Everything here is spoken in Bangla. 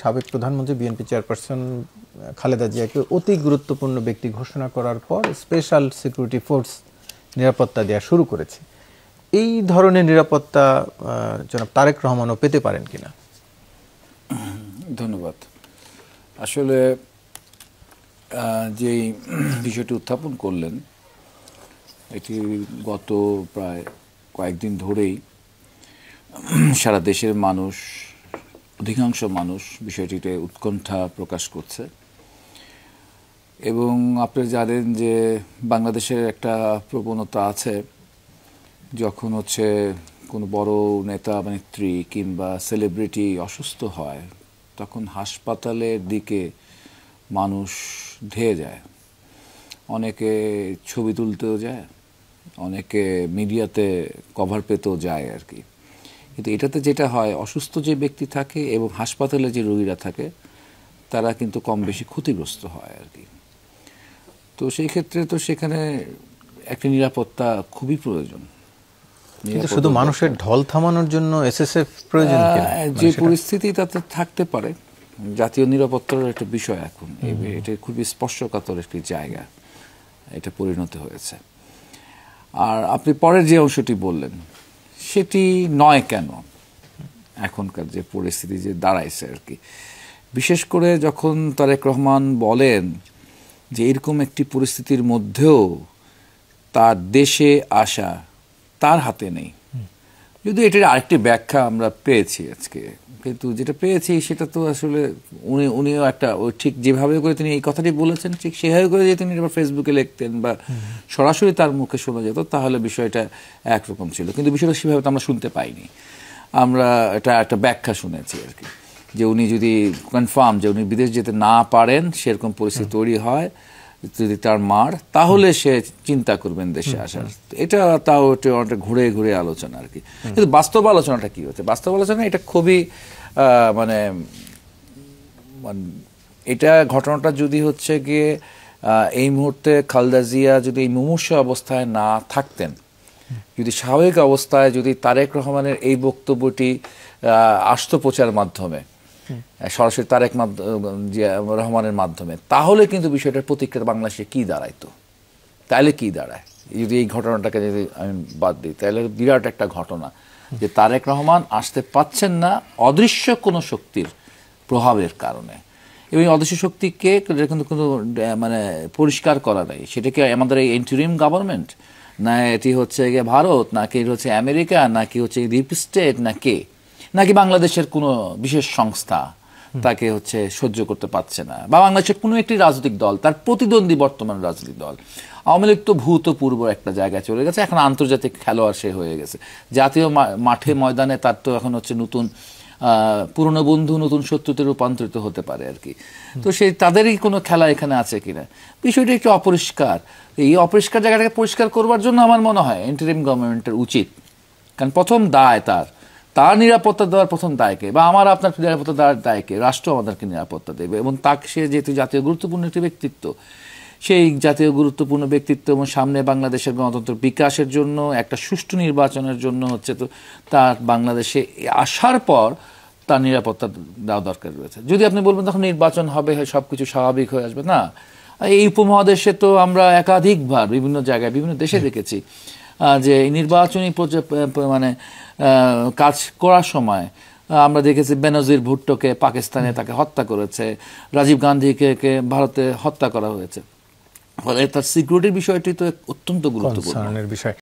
সাবেক প্রধানমন্ত্রী বিএনপি চেয়ারপারসন খালেদা জিয়াকে অতি গুরুত্বপূর্ণ ব্যক্তি ঘোষণা করার পর স্পেশাল সিকিউরিটি ফোর্স নিরাপত্তা দেওয়া শুরু করেছে। এই ধরনের নিরাপত্তা জনাব তারেক রহমানও পেতে পারেন কিনা? ধন্যবাদ। আসলে যে বিষয়টি উত্থাপন করলেন এটি গত প্রায় কয়েকদিন ধরেই সারা দেশের মানুষ, অধিকাংশ মানুষ বিষয়টিতে উৎকণ্ঠা প্রকাশ করছে। এবং আপনি জানেন যে বাংলাদেশের একটা প্রবণতা আছে, যখন কোনো বড় নেতা বা নেত্রী কিংবা সেলিব্রিটি অসুস্থ হয় তখন হাসপাতালের দিকে মানুষ ধেয়ে যায়। অনেকে ছবি তুলতেও যায়, অনেকে মিডিয়াতে কভার পেতেও যায় আর কি। কিন্তু এটাতে যেটা হয়, অসুস্থ যে ব্যক্তি থাকে এবং হাসপাতালে যে রোগীরা থাকে তারা কিন্তু কম বেশি ক্ষতিগ্রস্ত হয় আর কি। তো সেই ক্ষেত্রে তো সেখানে একটা নিরাপত্তা খুবই প্রয়োজন। কিন্তু শুধু মানুষের ঢল থামানোর জন্য এসএসএফ প্রয়োজন কিনা? যে পরিস্থিতি তাতে থাকতে পারে, জাতীয় নিরাপত্তার একটা বিষয় এখন এটা খুবই স্পর্শকাতর একটি জায়গা এটা পরিণত হয়েছে। আর আপনি পরের যে অংশটি বললেন সেটি নয় কেন, এখনকার যে পরিস্থিতি যে দাঁড়াইছে আর কি। বিশেষ করে যখন তারেক রহমান বলেন যে এরকম একটি পরিস্থিতির মধ্যেও তার দেশে আসা তার হাতে নেই। যদি এটার আরেকটি ব্যাখ্যা আমরা পেয়েছি আজকে, কিন্তু যেটা পেয়েছি সেটা তো আসলে উনিও একটা ঠিক যেভাবে করে তিনি এই কথাটি বলেছেন ঠিক সেভাবে করে যদি তিনি এবার ফেসবুকে লিখতেন বা সরাসরি তার মুখে শোনা যেত তাহলে বিষয়টা একরকম ছিল। কিন্তু বিষয়টা সেভাবে তো আমরা শুনতে পাইনি, আমরা এটা একটা ব্যাখ্যা শুনেছি আর কি, যে উনি যদি কনফার্ম যে উনি বিদেশ যেতে না পারেন, সেরকম পরিস্থিতি তৈরি হয় যদি তার মার, তাহলে সে চিন্তা করবেন দেশে আসার। এটা তাও অনেকটা ঘুরে ঘুরে আলোচনা আর কি। কিন্তু বাস্তব আলোচনাটা কি হচ্ছে? বাস্তব আলোচনা এটা খুবই মানে এটা ঘটনাটা যদি গিয়ে এই মুহূর্তে খালেদা জিয়া যদি এই মুমূর্ষু অবস্থায় না থাকতেন, যদি স্বাভাবিক অবস্থায় যদি তারেক রহমানের এই বক্তব্যটি আসতো প্রচার মাধ্যমে, সরাসরি তারেক রহমানের মাধ্যমে, তাহলে কিন্তু বিষয়টার প্রতিক্রিয়া বাংলাদেশে কি দাঁড়াইতো, তাহলে কি দাঁড়ায় যদি এই ঘটনাটাকে যদি আমি বাদ দিই, তাহলে বিরাট একটা ঘটনা যে তারেক রহমান আসতে পাচ্ছেন না অদৃশ্য কোনো শক্তির প্রভাবের কারণে। এবং অদৃশ্য শক্তিকে কিন্তু কোনো মানে পরিষ্কার করা নাই। সেটা কি আমাদের এই ইন্টারিম গভর্নমেন্ট, না এটি গিয়ে ভারত, নাকি এটি আমেরিকা, নাকি ডিপ স্টেট, নাকি বাংলাদেশের কোনো বিশেষ সংস্থা তাকে সহ্য করতে পারছে না, বা বাংলাদেশের কোনো একটি রাজনৈতিক দল, তার প্রতিদ্বন্দ্বী বর্তমান রাজনৈতিক দল আওয়ামী লীগ তো ভূতপূর্ব একটা জায়গায় চলে গেছে, এখন আন্তর্জাতিক খেলোয়াড় সে হয়ে গেছে। জাতীয় মাঠে ময়দানে তার তো এখন নতুন পুরনো বন্ধু নতুন শত্রুতে রূপান্তরিত হতে পারে আর কি। তো সেই তাদেরই কোনো খেলা এখানে আছে কিনা, বিষয়টা একটু অপরিষ্কার। এই অপরিষ্কার জায়গাটাকে পরিষ্কার করবার জন্য আমার মনে হয় ইন্টারিম গভর্নমেন্টের উচিত, কারণ প্রথম দায় তার নিরাপত্তা দেওয়ার প্রথম দায়কে, বা আমার আপনার নিরাপত্তা দেওয়ার দায়কে রাষ্ট্র আমাদেরকে নিরাপত্তা দেবে। এবং তাকে সে যেহেতু জাতীয় গুরুত্বপূর্ণ একটি ব্যক্তিত্ব, সেই জাতীয় গুরুত্বপূর্ণ ব্যক্তিত্ব এবং সামনে বাংলাদেশের গণতন্ত্র বিকাশের জন্য একটা সুষ্ঠু নির্বাচনের জন্য তো তার বাংলাদেশে আসার পর তার নিরাপত্তা দেওয়া দরকার রয়েছে। যদি আপনি বলবেন তখন নির্বাচন হবে, সবকিছু স্বাভাবিক হয়ে আসবে, না। এই উপমহাদেশে তো আমরা একাধিকবার বিভিন্ন জায়গায় বিভিন্ন দেশে দেখেছি যে নির্বাচনী মানে কাজ করার সময় আমরা দেখেছি বেনজির ভুট্টোকে পাকিস্তানে তাকে হত্যা করেছে, রাজীব গান্ধীকে ভারতে হত্যা করা হয়েছে। ফলে তার সিকিউরিটির বিষয়টি তো অত্যন্ত গুরুত্বপূর্ণ বিষয়।